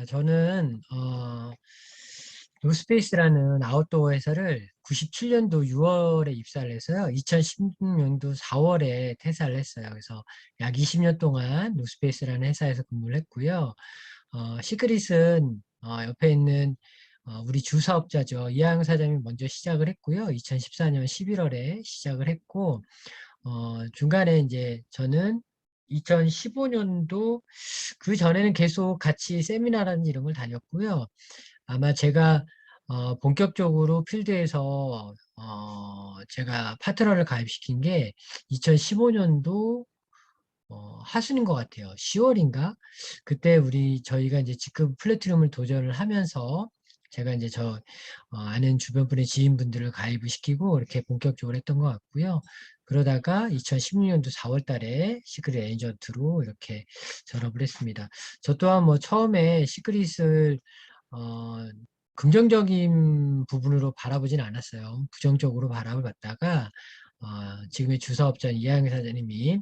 저는 노스페이스라는 아웃도어 회사를 97년도 6월에 입사를 해서요. 2016년도 4월에 퇴사를 했어요. 그래서 약 20년 동안 노스페이스라는 회사에서 근무를 했고요. 시크릿은 옆에 있는 우리 주사업자죠. 이하영 사장님이 먼저 시작을 했고요. 2014년 11월에 시작을 했고, 중간에 이제 저는 2015년도 그 전에는 계속 같이 세미나라는 이런 걸 다녔고요. 아마 제가 본격적으로 필드에서 제가 파트너를 가입시킨 게 2015년도 하순인 것 같아요. 10월인가? 그때 저희가 이제 직급 플래티넘을 도전을 하면서 제가 이제 아는 주변 분의 지인분들을 가입을 시키고 이렇게 본격적으로 했던 것 같고요. 그러다가 2016년도 4월 달에 시크릿 에이전트로 이렇게 졸업을 했습니다. 저 또한 뭐 처음에 시크릿을 어, 긍정적인 부분으로 바라보진 않았어요. 부정적으로 바라봤다가 지금의 주사업자 이하영 사장님이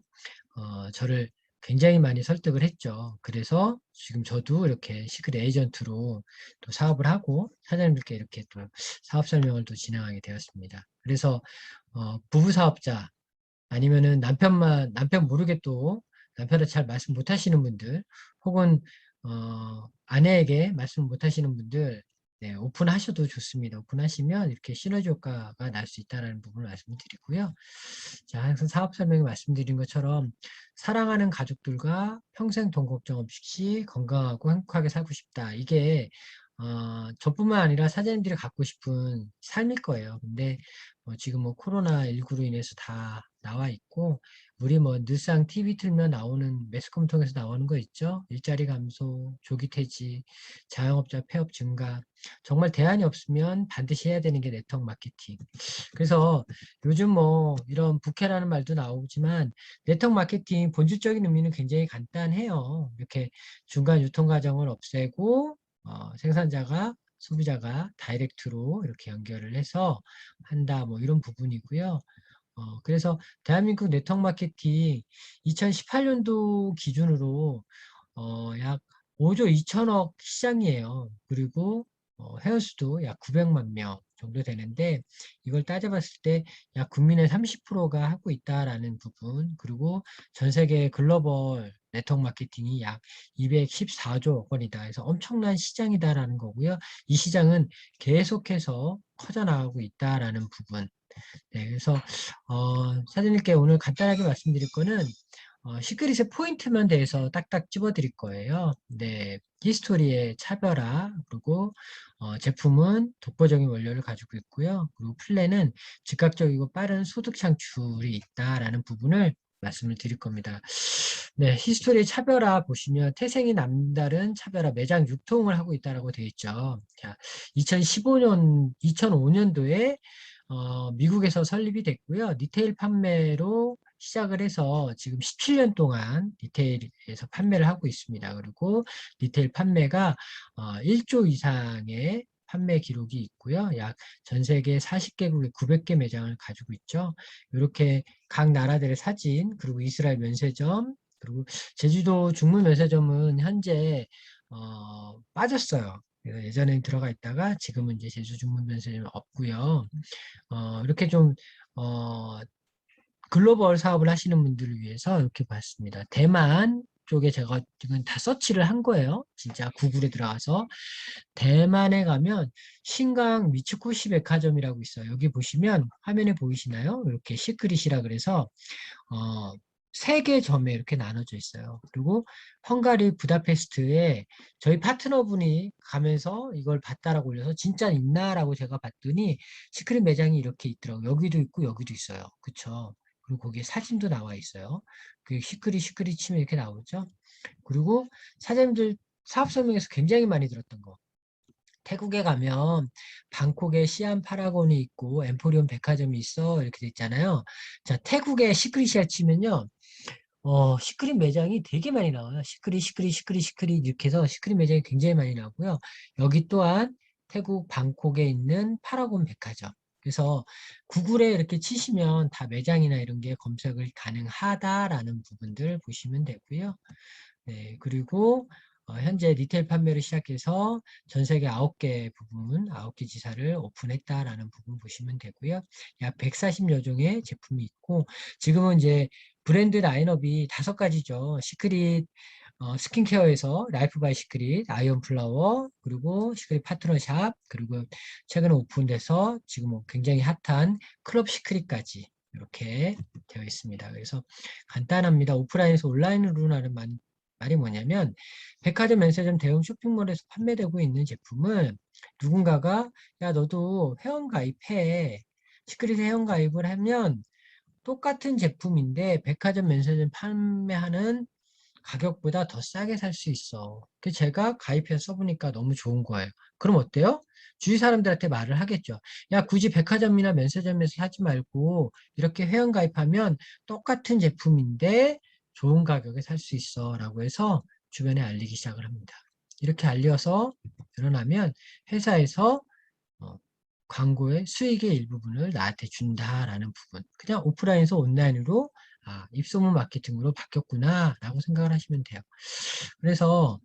저를 굉장히 많이 설득을 했죠. 그래서 지금 저도 이렇게 시크릿 에이전트로 또 사업을 하고 사장님들께 이렇게 또 사업 설명을 또 진행하게 되었습니다. 그래서 부부 사업자 아니면은 남편 모르게 또 남편을 잘 말씀 못 하시는 분들 혹은 아내에게 말씀 못 하시는 분들 네, 오픈하셔도 좋습니다. 오픈하시면 이렇게 시너지 효과가 날 수 있다는 부분을 말씀드리고요. 자, 항상 사업 설명에 말씀드린 것처럼 사랑하는 가족들과 평생 돈 걱정 없이 건강하고 행복하게 살고 싶다. 이게 저뿐만 아니라 사장님들이 갖고 싶은 삶일 거예요. 근데 지금 뭐 코로나19로 인해서 다 나와 있고 우리 뭐 늘상 TV 틀면 나오는 매스컴 통해서 나오는 거 있죠? 일자리 감소, 조기 퇴직, 자영업자 폐업 증가. 정말 대안이 없으면 반드시 해야 되는 게 네트워크 마케팅. 그래서 요즘 뭐 이런 부캐라는 말도 나오지만 네트워크 마케팅 본질적인 의미는 굉장히 간단해요. 이렇게 중간 유통 과정을 없애고 생산자가 소비자가 다이렉트로 이렇게 연결을 해서 한다 뭐 이런 부분이고요. 그래서 대한민국 네트워크 마케팅 2018년도 기준으로 약 5조 2천억 시장이에요. 그리고 회원수도 약 900만 명 정도 되는데 이걸 따져봤을 때 약 국민의 30%가 하고 있다라는 부분 그리고 전 세계 글로벌 네트워크 마케팅이 약 214조 원이다. 그래서 엄청난 시장이다라는 거고요. 이 시장은 계속해서 커져나가고 있다라는 부분. 네, 그래서 사장님께 오늘 간단하게 말씀드릴 거는 시크릿의 포인트만 대해서 딱딱 집어드릴 거예요. 네, 히스토리의 차별화, 그리고 제품은 독보적인 원료를 가지고 있고요. 그리고 플랜은 즉각적이고 빠른 소득 창출이 있다라는 부분을 말씀을 드릴 겁니다. 네, 히스토리의 차별화 보시면 태생이 남다른 차별화 매장 유통을 하고 있다라고 되어 있죠. 자, 2005년도에 미국에서 설립이 됐고요. 리테일 판매로 시작을 해서 지금 17년 동안 리테일에서 판매를 하고 있습니다. 그리고 리테일 판매가 1조 이상의 판매 기록이 있고요. 약 전 세계 40개국에 900개 매장을 가지고 있죠. 이렇게 각 나라들의 사진, 그리고 이스라엘 면세점, 그리고 제주도 중문 면세점은 현재 빠졌어요. 그래서 예전에는 들어가 있다가 지금은 이제 제주 중문 면세점 없고요. 이렇게 좀, 어, 글로벌 사업을 하시는 분들을 위해서 이렇게 봤습니다. 대만 쪽에 제가 지금 다 서치를 한 거예요. 진짜 구글에 들어가서. 대만에 가면 신강 미츠코시 백화점이라고 있어요. 여기 보시면 화면에 보이시나요? 이렇게 시크릿이라 그래서, 어, 세 개 점에 이렇게 나눠져 있어요. 그리고 헝가리 부다페스트에 저희 파트너분이 가면서 이걸 봤다라고 올려서 진짜 있나라고 제가 봤더니 시크릿 매장이 이렇게 있더라고요. 여기도 있고 여기도 있어요. 그쵸? 그리고 거기에 사진도 나와 있어요. 그 시크릿 치면 이렇게 나오죠. 그리고 사장님들 사업 설명에서 굉장히 많이 들었던 거. 태국에 가면 방콕에 시안 파라곤이 있고 엠포리온 백화점이 있어 이렇게 돼 있잖아요. 자, 태국에 시크릿이라 치면요. 시크릿 매장이 되게 많이 나와요. 시크릿 이렇게 해서 시크릿 매장이 굉장히 많이 나오고요. 여기 또한 태국 방콕에 있는 파라곤 백화점. 그래서 구글에 이렇게 치시면 다 매장이나 이런 게 검색을 가능하다라는 부분들 보시면 되고요. 네, 그리고 현재 리테일 판매를 시작해서 전 세계 9개 지사를 오픈했다라는 부분 보시면 되고요. 약 140여 종의 제품이 있고, 지금은 이제 브랜드 라인업이 5가지죠. 시크릿 스킨케어에서 라이프 바이 시크릿, 아이언 플라워, 그리고 시크릿 파트너샵, 그리고 최근에 오픈돼서 지금 굉장히 핫한 클럽 시크릿까지 이렇게 되어 있습니다. 그래서 간단합니다. 오프라인에서 온라인으로 하는 말이 뭐냐면, 백화점, 면세점, 대형 쇼핑몰에서 판매되고 있는 제품을 누군가가 야 너도 회원 가입해. 시크릿 회원 가입을 하면 똑같은 제품인데 백화점, 면세점 판매하는 가격보다 더 싸게 살 수 있어. 그 제가 가입해서 써보니까 너무 좋은 거예요. 그럼 어때요? 주위 사람들한테 말을 하겠죠. 야, 굳이 백화점이나 면세점에서 사지 말고 이렇게 회원 가입하면 똑같은 제품인데 좋은 가격에 살 수 있어. 라고 해서 주변에 알리기 시작을 합니다. 이렇게 알려서 드러나면 회사에서 어, 광고의 수익의 일부분을 나한테 준다라는 부분. 그냥 오프라인에서 온라인으로 입소문 마케팅으로 바뀌었구나 라고 생각을 하시면 돼요. 그래서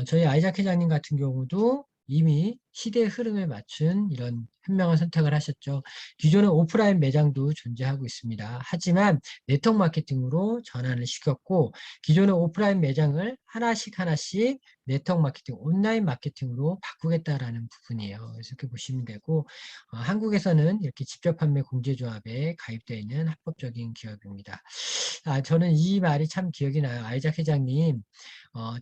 저희 아이작 회장님 같은 경우도 이미 시대의 흐름에 맞춘 이런 현명한 선택을 하셨죠. 기존의 오프라인 매장도 존재하고 있습니다. 하지만 네트워크 마케팅으로 전환을 시켰고 기존의 오프라인 매장을 하나씩 하나씩 네트워크 마케팅, 온라인 마케팅으로 바꾸겠다라는 부분이에요. 그래서 이렇게 보시면 되고 한국에서는 이렇게 직접 판매 공제조합에 가입되어 있는 합법적인 기업입니다. 저는 이 말이 참 기억이 나요. 아이작 회장님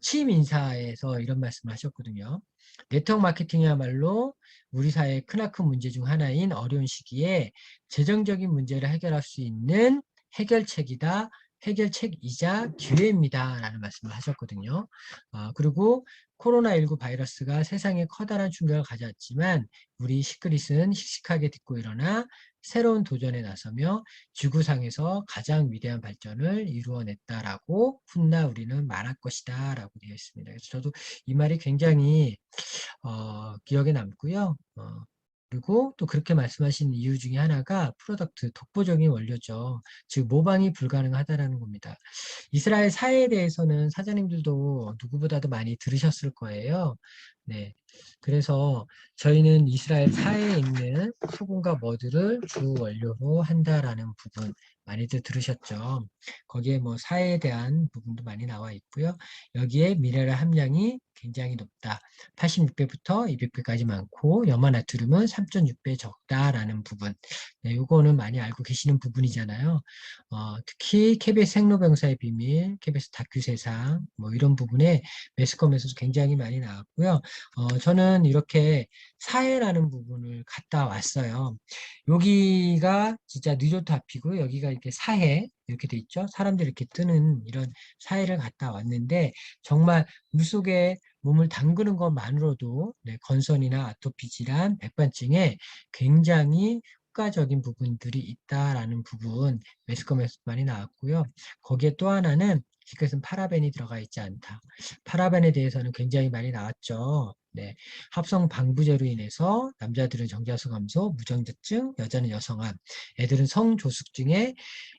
취임 인사에서 이런 말씀을 하셨거든요. 네트워크 마케팅이야말로 우리 사회의 크나큰 문제 중 하나인 어려운 시기에 재정적인 문제를 해결할 수 있는 해결책이다. 해결책이자 기회입니다. 라는 말씀을 하셨거든요. 그리고 코로나19 바이러스가 세상에 커다란 충격을 가져왔지만 우리 시크릿은 씩씩하게 딛고 일어나 새로운 도전에 나서며 지구상에서 가장 위대한 발전을 이루어냈다라고 훗날 우리는 말할 것이다 라고 되어 있습니다. 그래서 저도 이 말이 굉장히 기억에 남고요. 그리고 또 그렇게 말씀하신 이유 중에 하나가 프로덕트, 독보적인 원료죠. 즉 모방이 불가능하다라는 겁니다. 이스라엘 사회에 대해서는 사장님들도 누구보다도 많이 들으셨을 거예요. 네. 그래서 저희는 이스라엘 사회에 있는 소금과 머드를 주 원료로 한다라는 부분 많이들 들으셨죠. 거기에 뭐 사회에 대한 부분도 많이 나와 있고요. 여기에 미네랄 함량이 굉장히 높다. 86배부터 200배까지 많고 염화나트륨은 3.6배 적다라는 부분. 네, 요거는 많이 알고 계시는 부분이잖아요. 특히 KBS 생로병사의 비밀, KBS 다큐 세상 뭐 이런 부분에 매스컴에서도 굉장히 많이 나왔고요. 저는 이렇게 사회라는 부분을 갔다 왔어요. 여기가 진짜 리조트 앞이고 여기가 이렇게 사해 이렇게 돼 있죠. 사람들이 이렇게 뜨는 이런 사해를 갔다 왔는데 정말 물속에 몸을 담그는 것만으로도 건선이나 아토피 질환, 백반증에 굉장히 효과적인 부분들이 있다라는 부분 매스컴에서 많이 나왔고요. 거기에 또 하나는 이것은 파라벤이 들어가 있지 않다. 파라벤에 대해서는 굉장히 많이 나왔죠. 네, 합성 방부제로 인해서 남자들은 정자수 감소, 무정자증, 여자는 여성암, 애들은 성조숙증에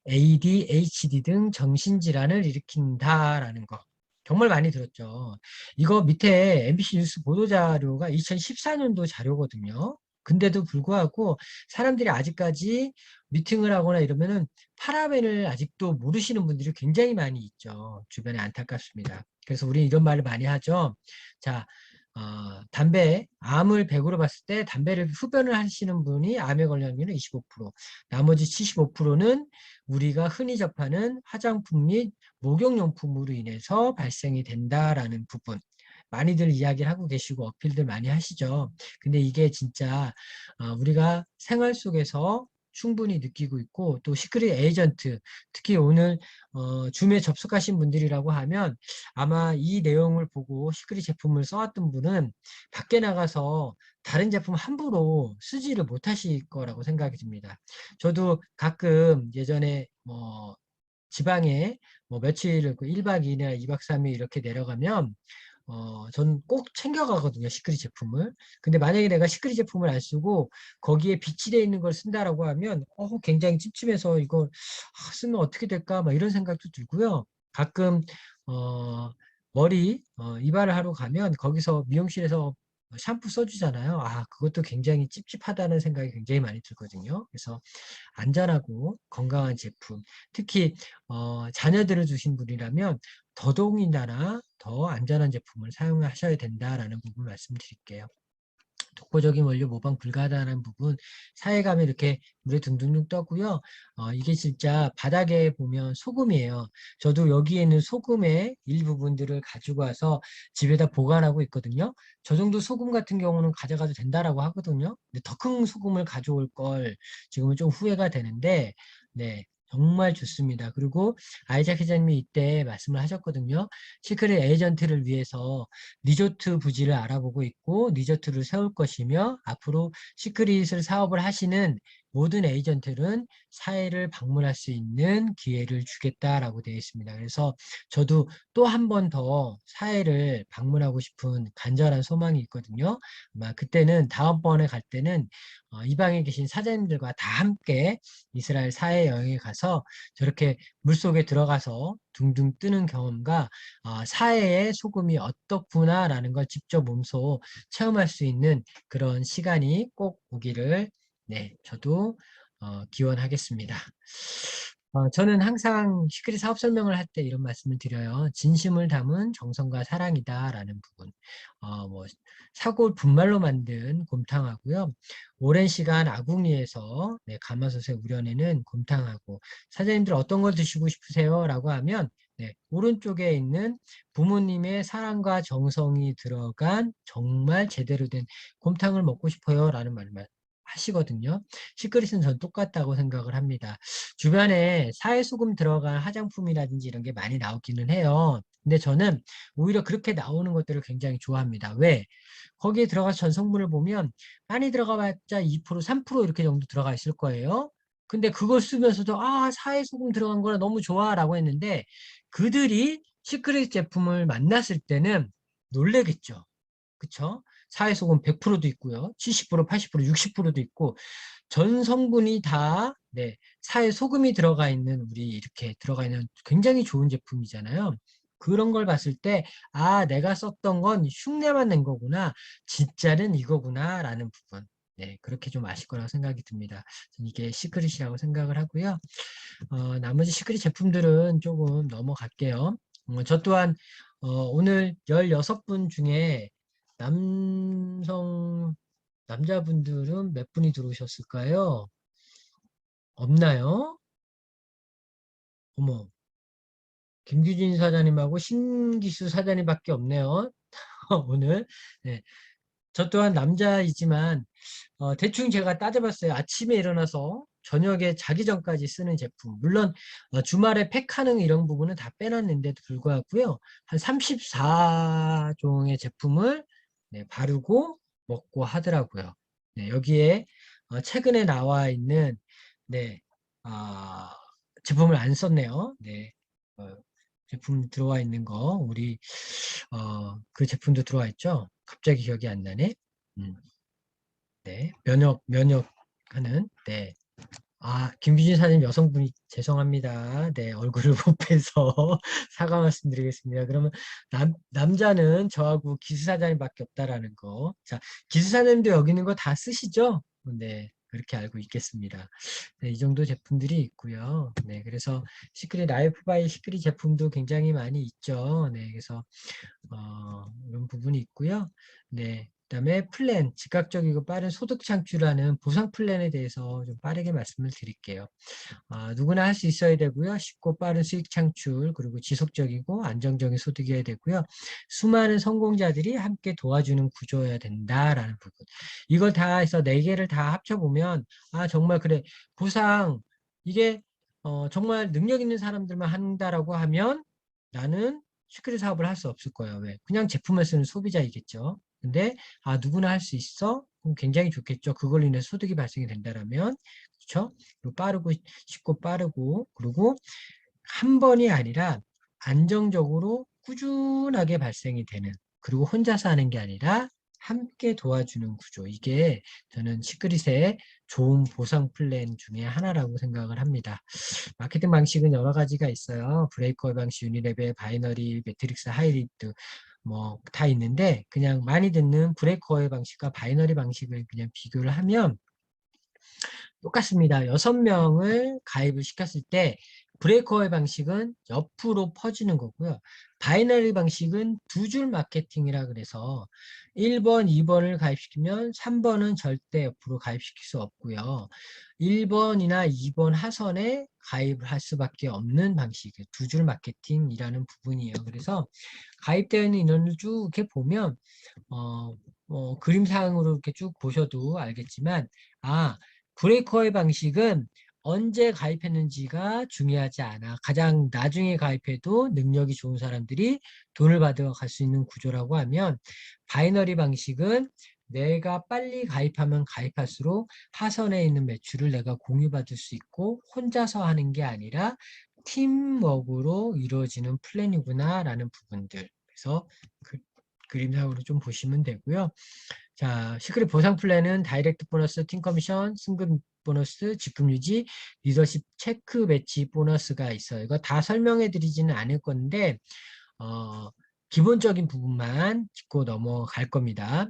ADHD 등 정신질환을 일으킨다라는 거. 정말 많이 들었죠. 이거 밑에 MBC 뉴스 보도자료가 2014년도 자료거든요. 근데도 불구하고 사람들이 아직까지 미팅을 하거나 이러면은 파라벤을 아직도 모르시는 분들이 굉장히 많이 있죠. 주변에 안타깝습니다. 그래서 우리 이런 말을 많이 하죠. 자, 담배, 암을 100으로 봤을 때 담배를 흡연을 하시는 분이 암에 걸릴 확률은 25%, 나머지 75%는 우리가 흔히 접하는 화장품 및 목욕용품으로 인해서 발생이 된다라는 부분. 많이들 이야기를 하고 계시고 어필들 많이 하시죠. 근데 이게 진짜 우리가 생활 속에서 충분히 느끼고 있고 또 시크릿 에이전트 특히 오늘 줌에 접속하신 분들이라고 하면 아마 이 내용을 보고 시크릿 제품을 써왔던 분은 밖에 나가서 다른 제품 함부로 쓰지를 못하실 거라고 생각이 듭니다. 저도 가끔 예전에 뭐 지방에 뭐 며칠 1박 2일이나 2박 3일 이렇게 내려가면 전 꼭 챙겨가거든요, 시크릿 제품을. 근데 만약에 내가 시크릿 제품을 안 쓰고 거기에 비치되어 있는 걸 쓴다라고 하면 굉장히 찝찝해서 이거 쓰면 어떻게 될까 막 이런 생각도 들고요. 가끔 어, 머리 이발을 하러 가면 거기서 미용실에서 샴푸 써주잖아요. 아, 그것도 굉장히 찝찝하다는 생각이 굉장히 많이 들거든요. 그래서 안전하고 건강한 제품, 특히 자녀들을 두신 분이라면 더더욱이나 더 안전한 제품을 사용하셔야 된다라는 부분 말씀드릴게요. 독보적인 원료 모방 불가하다는 부분, 사회감이 이렇게 물에 둥둥둥 떠고요. 이게 진짜 바닥에 보면 소금이에요. 저도 여기에 있는 소금의 일부분들을 가지고 와서 집에다 보관하고 있거든요. 저 정도 소금 같은 경우는 가져가도 된다라고 하거든요. 근데 더 큰 소금을 가져올 걸 지금은 좀 후회가 되는데, 네. 정말 좋습니다. 그리고 아이작 회장님이 이때 말씀을 하셨거든요. 시크릿 에이전트를 위해서 리조트 부지를 알아보고 있고 리조트를 세울 것이며 앞으로 시크릿을 사업을 하시는 모든 에이전트는 사회를 방문할 수 있는 기회를 주겠다라고 되어 있습니다. 그래서 저도 또 한 번 더 사회를 방문하고 싶은 간절한 소망이 있거든요. 아마 그때는 다음번에 갈 때는 이 방에 계신 사장님들과 다 함께 이스라엘 사회 여행에 가서 저렇게 물속에 들어가서 둥둥 뜨는 경험과 사회의 소금이 어떻구나라는 걸 직접 몸소 체험할 수 있는 그런 시간이 꼭 오기를 네, 저도 기원하겠습니다. 저는 항상 시크릿 사업 설명을 할 때 이런 말씀을 드려요. 진심을 담은 정성과 사랑이다라는 부분. 뭐 사골 분말로 만든 곰탕하고요. 오랜 시간 아궁이에서 네, 가마솥에 우려내는 곰탕하고 사장님들 어떤 걸 드시고 싶으세요? 라고 하면 네, 오른쪽에 있는 부모님의 사랑과 정성이 들어간 정말 제대로 된 곰탕을 먹고 싶어요 라는 말을 하시거든요. 시크릿은 전 똑같다고 생각을 합니다. 주변에 사회소금 들어간 화장품이라든지 이런 게 많이 나오기는 해요. 근데 저는 오히려 그렇게 나오는 것들을 굉장히 좋아합니다. 왜? 거기에 들어간 전성분을 보면 많이 들어가봤자 2%, 3% 이렇게 정도 들어가 있을 거예요. 근데 그걸 쓰면서도 사회소금 들어간 거라 너무 좋아라고 했는데 그들이 시크릿 제품을 만났을 때는 놀래겠죠. 그쵸? 사회소금 100%도 있고요. 70%, 80%, 60%도 있고 전 성분이 다 네, 사회소금이 들어가 있는 우리 이렇게 들어가 있는 굉장히 좋은 제품이잖아요. 그런 걸 봤을 때 내가 썼던 건 흉내만 낸 거구나. 진짜는 이거구나 라는 부분. 네, 그렇게 좀 아실 거라고 생각이 듭니다. 이게 시크릿이라고 생각을 하고요. 나머지 시크릿 제품들은 조금 넘어갈게요. 저 또한 오늘 16분 중에 남성, 남자분들은 몇 분이 들어오셨을까요? 없나요? 어머, 김규진 사장님하고 신기수 사장님밖에 없네요. 오늘. 네. 저 또한 남자이지만 대충 제가 따져봤어요. 아침에 일어나서 저녁에 자기 전까지 쓰는 제품. 물론 주말에 팩하는 이런 부분은 다 빼놨는데도 불구하고요. 한 34종의 제품을 네, 바르고 먹고 하더라고요. 네, 여기에 최근에 나와 있는 네, 아, 제품을 안 썼네요. 네, 어, 제품 들어와 있는 거 우리 그 제품도 들어와 있죠. 갑자기 기억이 안 나네. 음. 네, 면역하는, 네. 김규진 사진 여성분이 죄송합니다. 네, 얼굴을 못 뵈서 사과 말씀드리겠습니다. 그러면 남자는 저하고 기수 사장님밖에 없다라는 거. 자, 기수 사장님도 여기 있는 거 다 쓰시죠? 네, 그렇게 알고 있겠습니다. 네, 이 정도 제품들이 있고요. 네, 그래서 시크릿 라이프 바이 시크릿 제품도 굉장히 많이 있죠. 네, 그래서 이런 부분이 있고요. 네. 그다음에 플랜, 즉각적이고 빠른 소득 창출하는 보상 플랜에 대해서 좀 빠르게 말씀을 드릴게요. 누구나 할 수 있어야 되고요. 쉽고 빠른 수익 창출, 그리고 지속적이고 안정적인 소득이어야 되고요. 수많은 성공자들이 함께 도와주는 구조여야 된다라는 부분. 이걸 다 해서 네 개를 다 합쳐보면, 정말 그래. 보상, 이게 정말 능력 있는 사람들만 한다라고 하면 나는 시크릿 사업을 할 수 없을 거예요. 왜? 그냥 제품을 쓰는 소비자이겠죠. 근데 누구나 할 수 있어? 그럼 굉장히 좋겠죠. 그걸로 인해 소득이 발생이 된다라면 그렇죠? 그리고 빠르고 쉽고 빠르고 그리고 한 번이 아니라 안정적으로 꾸준하게 발생이 되는 그리고 혼자서 하는 게 아니라 함께 도와주는 구조. 이게 저는 시크릿의 좋은 보상 플랜 중에 하나라고 생각을 합니다. 마케팅 방식은 여러 가지가 있어요. 브레이크어웨이 방식, 유니레벨, 바이너리, 매트릭스, 하이브리드 뭐 다 있는데 그냥 많이 듣는 브레이크어웨이 방식과 바이너리 방식을 그냥 비교를 하면 똑같습니다. 6명을 가입을 시켰을 때 브레이크어웨이 방식은 옆으로 퍼지는 거고요. 바이너리 방식은 두 줄 마케팅이라 그래서 1번, 2번을 가입시키면 3번은 절대 옆으로 가입시킬 수 없고요. 1번이나 2번 하선에 가입을 할 수밖에 없는 방식이에요. 두 줄 마케팅이라는 부분이에요. 그래서 가입되어 있는 인원을 쭉 이렇게 보면 그림상으로 이렇게 쭉 보셔도 알겠지만 브레이커의 방식은 언제 가입했는지가 중요하지 않아. 가장 나중에 가입해도 능력이 좋은 사람들이 돈을 받아갈 수 있는 구조라고 하면 바이너리 방식은 내가 빨리 가입하면 가입할수록 하선에 있는 매출을 내가 공유받을 수 있고 혼자서 하는 게 아니라 팀워크로 이루어지는 플랜이구나 라는 부분들. 그래서 그림상으로 좀 보시면 되고요. 자, 시크릿 보상 플랜은 다이렉트 보너스, 팀 커미션, 승급 보너스, 직급 유지, 리더십 체크 배치 보너스가 있어요. 이거 다 설명해 드리지는 않을 건데 기본적인 부분만 짚고 넘어갈 겁니다.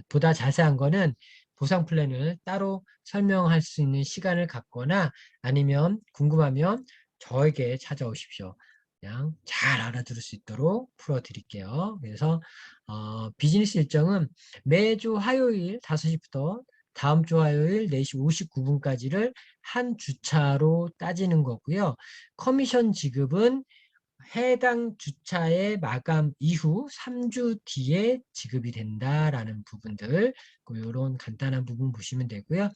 보다 자세한 거는 보상 플랜을 따로 설명할 수 있는 시간을 갖거나 아니면 궁금하면 저에게 찾아오십시오. 그냥 잘 알아들을 수 있도록 풀어드릴게요. 그래서 비즈니스 일정은 매주 화요일 5시부터 다음 주 화요일 4시 59분까지를 한 주차로 따지는 거고요. 커미션 지급은 해당 주차의 마감 이후 3주 뒤에 지급이 된다라는 부분들, 이런 간단한 부분 보시면 되고요.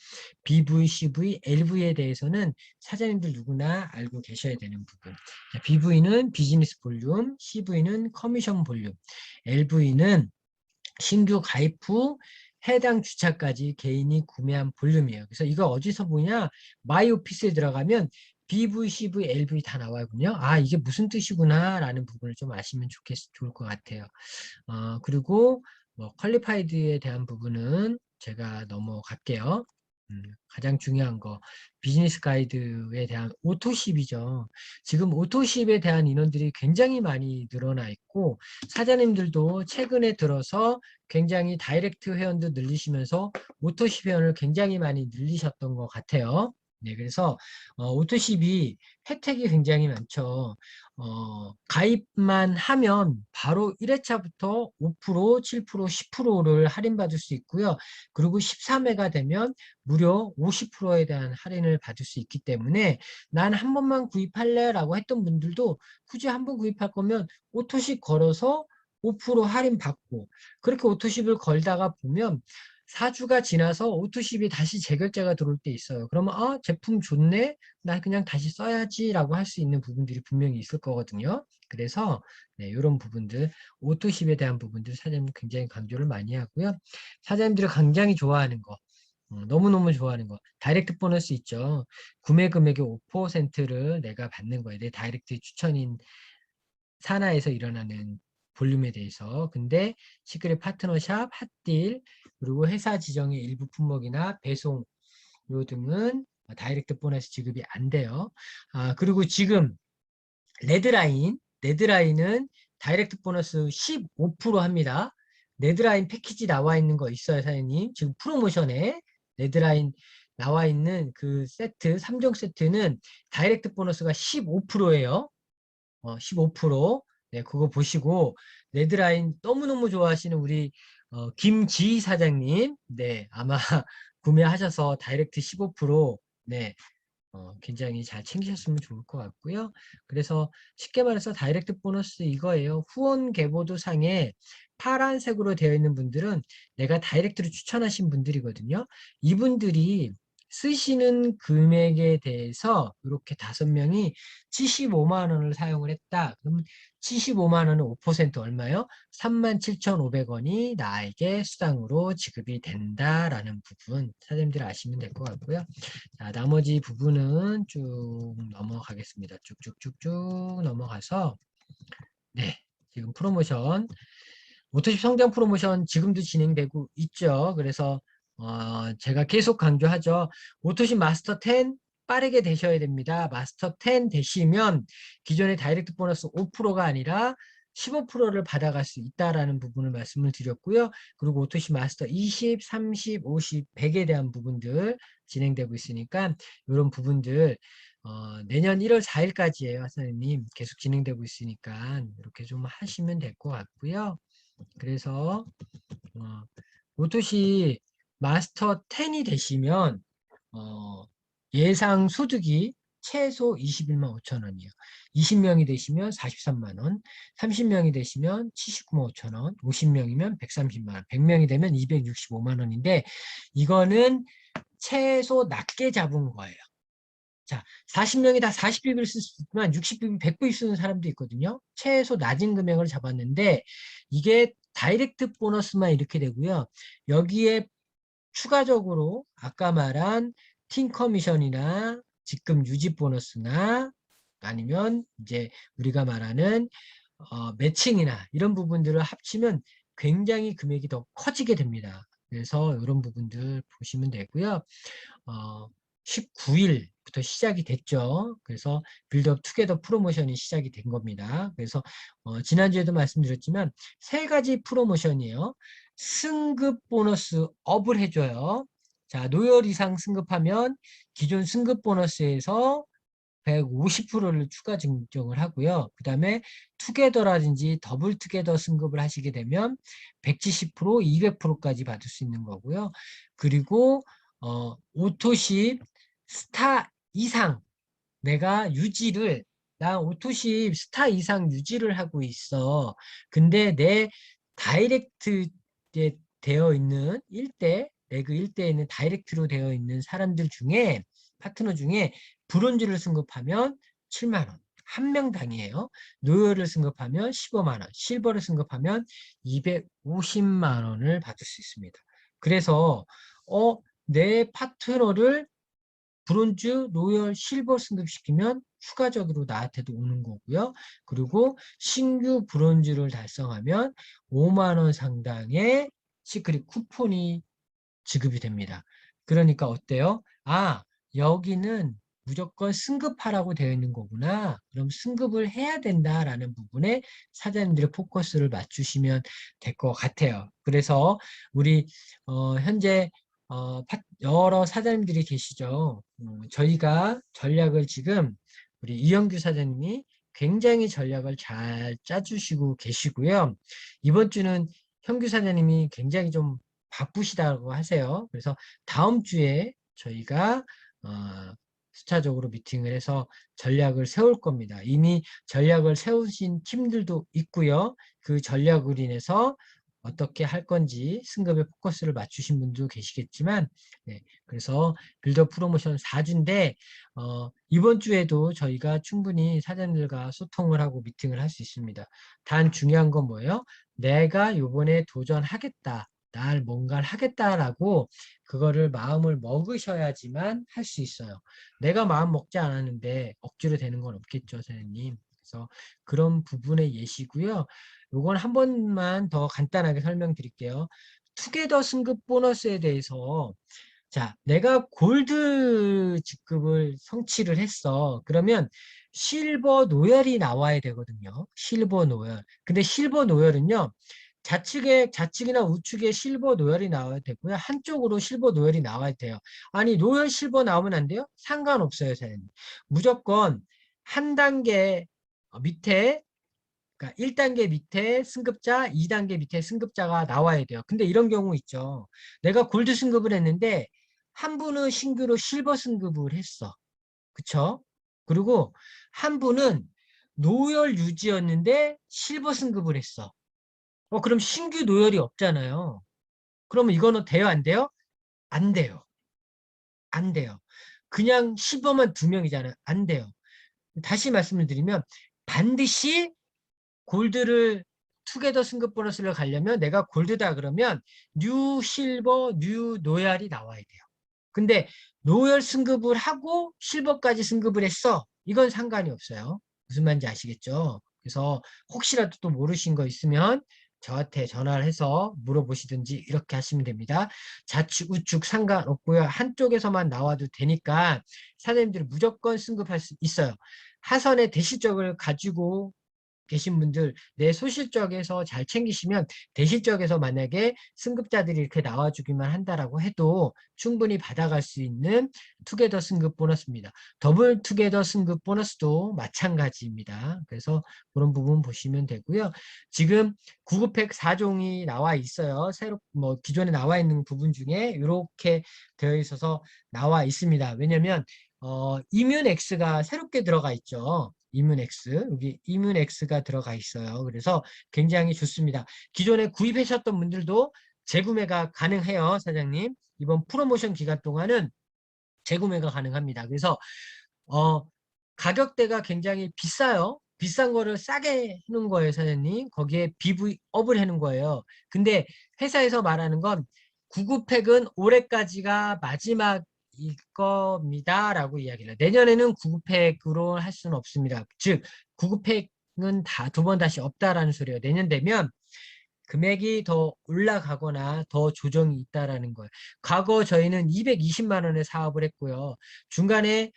BV, CV, LV에 대해서는 사장님들 누구나 알고 계셔야 되는 부분. BV는 비즈니스 볼륨, CV는 커미션 볼륨, LV는 신규 가입 후 해당 주차까지 개인이 구매한 볼륨이에요. 그래서 이거 어디서 보냐? 마이오피스에 들어가면 BV, CV, LV 다 나와있군요. 이게 무슨 뜻이구나 라는 부분을 좀 아시면 좋을 것 같아요. 그리고 뭐 퀄리파이드에 대한 부분은 제가 넘어갈게요. 가장 중요한 거 비즈니스 가이드에 대한 오토십이죠. 지금 오토십에 대한 인원들이 굉장히 많이 늘어나 있고 사장님들도 최근에 들어서 굉장히 다이렉트 회원도 늘리시면서 오토십 회원을 굉장히 많이 늘리셨던 것 같아요. 네, 그래서 오토십이 혜택이 굉장히 많죠. 가입만 하면 바로 1회차부터 5%, 7%, 10%를 할인받을 수 있고요. 그리고 13회가 되면 무려 50%에 대한 할인을 받을 수 있기 때문에 난 한 번만 구입할래 라고 했던 분들도 굳이 한 번 구입할 거면 오토십 걸어서 5% 할인 받고 그렇게 오토십을 걸다가 보면 4주가 지나서 오토십이 다시 재결제가 들어올 때 있어요. 그러면 제품 좋네? 나 그냥 다시 써야지 라고 할 수 있는 부분들이 분명히 있을 거거든요. 그래서 네, 이런 부분들 오토십에 대한 부분들 사장님 굉장히 강조를 많이 하고요. 사장님들이 굉장히 좋아하는 거 너무너무 좋아하는 거 다이렉트 보너스 있죠. 구매 금액의 5%를 내가 받는 거예요. 내 다이렉트 추천인 산하에서 일어나는 볼륨에 대해서. 근데 시크릿 파트너샵, 핫딜, 그리고 회사 지정의 일부 품목이나 배송 요 등은 다이렉트 보너스 지급이 안 돼요. 그리고 지금 레드라인은 다이렉트 보너스 15% 합니다. 레드라인 패키지 나와 있는 거 있어요, 사장님. 지금 프로모션에 레드라인 나와 있는 그 세트, 3종 세트는 다이렉트 보너스가 15%예요. 15%. 네, 그거 보시고 레드라인 너무너무 좋아하시는 우리 김지희 사장님, 네, 아마 구매하셔서 다이렉트 15%, 네, 굉장히 잘 챙기셨으면 좋을 것 같고요. 그래서 쉽게 말해서 다이렉트 보너스 이거예요. 후원 계보도 상에 파란색으로 되어 있는 분들은 내가 다이렉트로 추천하신 분들이거든요. 이분들이 쓰시는 금액에 대해서 이렇게 5명이 75만 원을 사용을 했다. 그러면 75만 원은 5% 얼마요? 37,500원이 나에게 수당으로 지급이 된다라는 부분 사장님들 아시면 될 것 같고요. 자, 나머지 부분은 쭉 넘어가겠습니다. 쭉쭉쭉쭉 넘어가서 네, 지금 프로모션 오토십 성장 프로모션 지금도 진행되고 있죠. 그래서 제가 계속 강조하죠. 오토십 마스터 10 빠르게 되셔야 됩니다. 마스터 10 되시면 기존의 다이렉트 보너스 5%가 아니라 15%를 받아갈 수 있다라는 부분을 말씀을 드렸고요. 그리고 오토십 마스터 20, 30, 50, 100에 대한 부분들 진행되고 있으니까 이런 부분들 내년 1월 4일까지예요, 하사님. 계속 진행되고 있으니까 이렇게 좀 하시면 될 것 같고요. 그래서 오토시 마스터 10이 되시면 예상 소득이 최소 21만 5천 원이에요. 20명이 되시면 43만 원, 30명이 되시면 79만 5천 원, 50명이면 130만 원, 100명이 되면 265만 원인데 이거는 최소 낮게 잡은 거예요. 자, 40명이 다 40비비를 쓸 수 있지만 60비비, 100비비 쓰는 사람도 있거든요. 최소 낮은 금액을 잡았는데 이게 다이렉트 보너스만 이렇게 되고요. 여기에 추가적으로 아까 말한 팀 커미션이나 직급 유지 보너스나 아니면 이제 우리가 말하는 매칭이나 이런 부분들을 합치면 굉장히 금액이 더 커지게 됩니다. 그래서 이런 부분들 보시면 되고요. 19일부터 시작이 됐죠. 그래서 빌드업 투게더 프로모션이 시작이 된 겁니다. 그래서 지난주에도 말씀드렸지만 세 가지 프로모션이에요. 승급 보너스 업을 해줘요. 자, 노열 이상 승급하면 기존 승급 보너스에서 150%를 추가 증정을 하고요. 그 다음에 투게더라든지 더블 투게더 승급을 하시게 되면 170%, 200%까지 받을 수 있는 거고요. 그리고 오토십 스타 이상 내가 유지를 나 오토십 스타 이상 유지를 하고 있어. 근데 내 다이렉트에 되어 있는 1대 레그 1대에 있는 다이렉트로 되어 있는 사람들 중에 파트너 중에 브론즈를 승급하면 7만 원. 한 명당이에요. 노열을 승급하면 15만 원, 실버를 승급하면 250만 원을 받을 수 있습니다. 그래서 내 파트너를 브론즈, 로열, 실버 승급시키면 추가적으로 나한테도 오는 거고요. 그리고 신규 브론즈를 달성하면 5만 원 상당의 시크릿 쿠폰이 지급이 됩니다. 그러니까 어때요? 아, 여기는 무조건 승급하라고 되어 있는 거구나. 그럼 승급을 해야 된다라는 부분에 사장님들의 포커스를 맞추시면 될 것 같아요. 그래서 우리 현재 여러 사장님들이 계시죠. 저희가 전략을 지금 우리 이영규 사장님이 굉장히 전략을 잘 짜주시고 계시고요. 이번 주는 현규 사장님이 굉장히 좀 바쁘시다고 하세요. 그래서 다음 주에 저희가 수차적으로 미팅을 해서 전략을 세울 겁니다. 이미 전략을 세우신 팀들도 있고요. 그 전략으로 인해서 어떻게 할 건지 승급에 포커스를 맞추신 분도 계시겠지만, 네, 그래서 빌더 프로모션 4주인데 이번 주에도 저희가 충분히 사장님들과 소통을 하고 미팅을 할 수 있습니다. 단 중요한 건 뭐예요? 내가 이번에 도전하겠다. 날 뭔가를 하겠다라고 그거를 마음을 먹으셔야지만 할 수 있어요. 내가 마음 먹지 않았는데 억지로 되는 건 없겠죠, 선생님. 그래서 그런 부분의 예시고요. 요건 한 번만 더 간단하게 설명드릴게요. 투게더 승급 보너스에 대해서 자, 내가 골드 직급을 성취를 했어. 그러면 실버 노열이 나와야 되거든요. 실버 노열. 근데 실버 노열은요. 좌측이나 우측에 실버 노열이 나와야 되고요. 한쪽으로 실버 노열이 나와야 돼요. 아니, 노열 실버 나오면 안 돼요? 상관없어요, 선생님. 무조건 한 단계 밑에 그러니까 1단계 밑에 승급자, 2단계 밑에 승급자가 나와야 돼요. 근데 이런 경우 있죠. 내가 골드 승급을 했는데 한 분은 신규로 실버 승급을 했어. 그쵸? 그리고 한 분은 노열 유지였는데 실버 승급을 했어. 그럼 신규 노열이 없잖아요. 그러면 이거는 돼요, 안 돼요? 안 돼요. 안 돼요. 그냥 실버만 2명이잖아요. 안 돼요. 다시 말씀을 드리면 반드시 골드를 투게더 승급 보너스를 가려면 내가 골드다 그러면 뉴 실버, 뉴 노열이 나와야 돼요. 근데 노열 승급을 하고 실버까지 승급을 했어. 이건 상관이 없어요. 무슨 말인지 아시겠죠? 그래서 혹시라도 또 모르신 거 있으면 저한테 전화를 해서 물어보시든지 이렇게 하시면 됩니다. 좌측, 우측 상관없고요. 한쪽에서만 나와도 되니까 사장님들이 무조건 승급할 수 있어요. 하선의 대실적을 가지고 계신 분들 내 소실적에서 잘 챙기시면 대실적에서 만약에 승급자들이 이렇게 나와주기만 한다라고 해도 충분히 받아갈 수 있는 투게더 승급 보너스입니다. 더블 투게더 승급 보너스도 마찬가지입니다. 그래서 그런 부분 보시면 되고요. 지금 구급팩 4종이 나와 있어요. 새로 뭐 기존에 나와 있는 부분 중에 이렇게 되어 있어서 나와 있습니다. 왜냐면 이뮨X가 새롭게 들어가 있죠. 이뮨X, 여기 이뮨X가 들어가 있어요. 그래서 굉장히 좋습니다. 기존에 구입하셨던 분들도 재구매가 가능해요, 사장님. 이번 프로모션 기간 동안은 재구매가 가능합니다. 그래서 어, 가격대가 굉장히 비싸요. 비싼 거를 싸게 해놓은 거예요, 사장님. 거기에 BV업을 해놓은 거예요. 근데 회사에서 말하는 건 구급팩은 올해까지가 마지막일 겁니다라고 이야기를 해요. 내년에는 구급팩으로 할 수는 없습니다. 즉, 구급팩은 다 두 번 다시 없다라는 소리예요. 내년 되면 금액이 더 올라가거나 더 조정이 있다라는 거예요. 과거 저희는 220만 원에 사업을 했고요. 중간에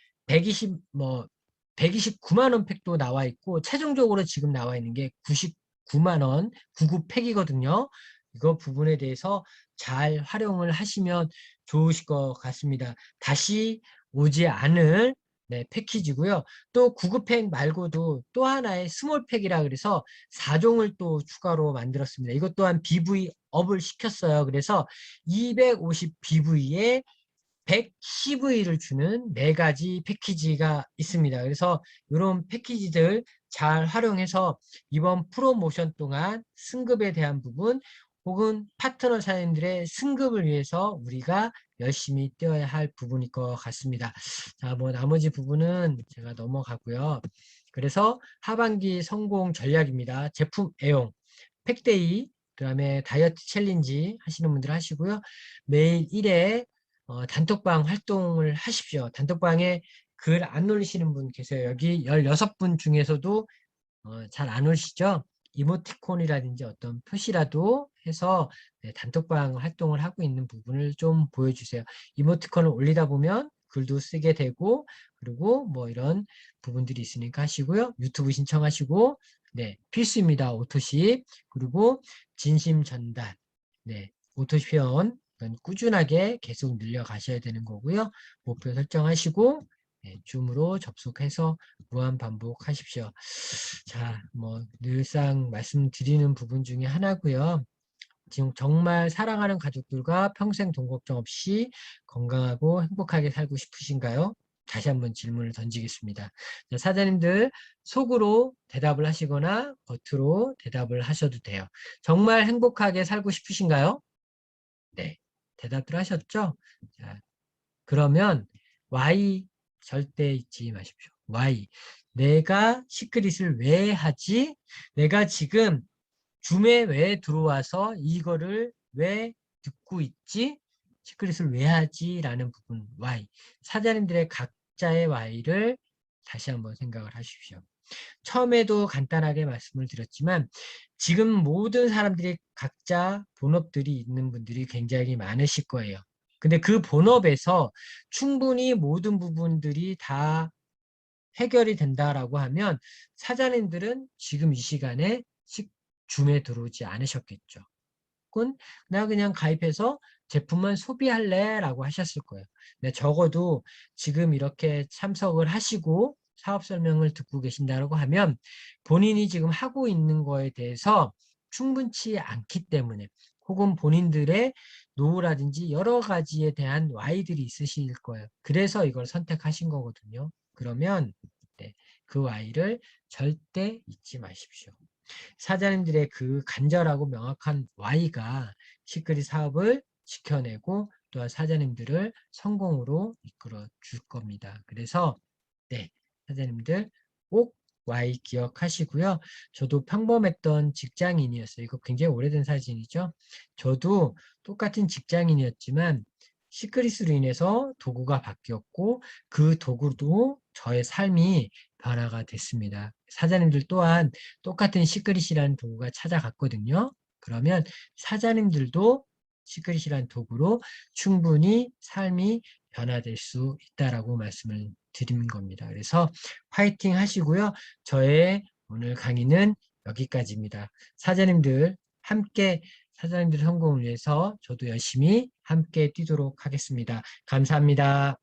129만 원 팩도 나와 있고 최종적으로 지금 나와 있는 게 99만 원 구급 팩이거든요. 이거 부분에 대해서 잘 활용을 하시면 좋으실 것 같습니다. 다시 오지 않을 네, 패키지고요. 또 구급팩 말고도 또 하나의 스몰팩이라 그래서 4종을 또 추가로 만들었습니다. 이것 또한 BV 업을 시켰어요. 그래서 250 BV에 100 CV를 주는 4가지 패키지가 있습니다. 그래서 이런 패키지들 잘 활용해서 이번 프로모션 동안 승급에 대한 부분 혹은 파트너 사장님들의 승급을 위해서 우리가 열심히 뛰어야 할 부분일 것 같습니다. 자, 뭐 나머지 부분은 제가 넘어가고요. 그래서 하반기 성공 전략입니다. 제품 애용, 팩데이, 그다음에 다이어트 챌린지 하시는 분들 하시고요. 매일 1회 단톡방 활동을 하십시오. 단톡방에 글 안 올리시는 분 계세요. 여기 16분 중에서도 잘 안 오시죠? 이모티콘이라든지 어떤 표시라도 해서 네, 단톡방 활동을 하고 있는 부분을 좀 보여주세요. 이모티콘을 올리다 보면 글도 쓰게 되고 그리고 뭐 이런 부분들이 있으니까 하시고요. 유튜브 신청하시고 네, 필수입니다. 오토십 그리고 진심 전달 네, 오토십 회원 꾸준하게 계속 늘려가셔야 되는 거고요. 목표 설정하시고 네, 줌으로 접속해서 무한 반복하십시오. 자, 뭐 늘상 말씀드리는 부분 중에 하나고요. 지금 정말 사랑하는 가족들과 평생 돈 걱정 없이 건강하고 행복하게 살고 싶으신가요? 다시 한번 질문을 던지겠습니다. 자, 사장님들 속으로 대답을 하시거나 겉으로 대답을 하셔도 돼요. 정말 행복하게 살고 싶으신가요? 네, 대답들 하셨죠? 자, 그러면 Y 절대 잊지 마십시오. Y. 내가 시크릿을 왜 하지? 내가 지금 줌에 왜 들어와서 이거를 왜 듣고 있지? 시크릿을 왜 하지? 라는 부분 Y. 사장님들의 각자의 Y를 다시 한번 생각을 하십시오. 처음에도 간단하게 말씀을 드렸지만 지금 모든 사람들이 각자 본업들이 있는 분들이 굉장히 많으실 거예요. 근데 그 본업에서 충분히 모든 부분들이 다 해결이 된다라고 하면 사장님들은 지금 이 시간에 줌에 들어오지 않으셨겠죠. 혹은 나 그냥 가입해서 제품만 소비할래 라고 하셨을 거예요. 근데 적어도 지금 이렇게 참석을 하시고 사업 설명을 듣고 계신다고 하면 본인이 지금 하고 있는 거에 대해서 충분치 않기 때문에 혹은 본인들의 노후라든지 여러 가지에 대한 Y들이 있으실 거예요. 그래서 이걸 선택하신 거거든요. 그러면 네, 그 Y를 절대 잊지 마십시오. 사장님들의 그 간절하고 명확한 Y가 시크릿 사업을 지켜내고 또한 사장님들을 성공으로 이끌어 줄 겁니다. 그래서 네, 사장님들 꼭 Y 기억하시고요. 저도 평범했던 직장인이었어요. 이거 굉장히 오래된 사진이죠. 저도 똑같은 직장인이었지만 시크릿으로 인해서 도구가 바뀌었고 그 도구도 저의 삶이 변화가 됐습니다. 사장님들 또한 똑같은 시크릿이라는 도구가 찾아갔거든요. 그러면 사장님들도 시크릿이란 도구로 충분히 삶이 변화될 수 있다라고 말씀을 드리는 겁니다. 그래서 화이팅 하시고요. 저의 오늘 강의는 여기까지입니다. 사장님들 함께 사장님들 성공을 위해서 저도 열심히 함께 뛰도록 하겠습니다. 감사합니다.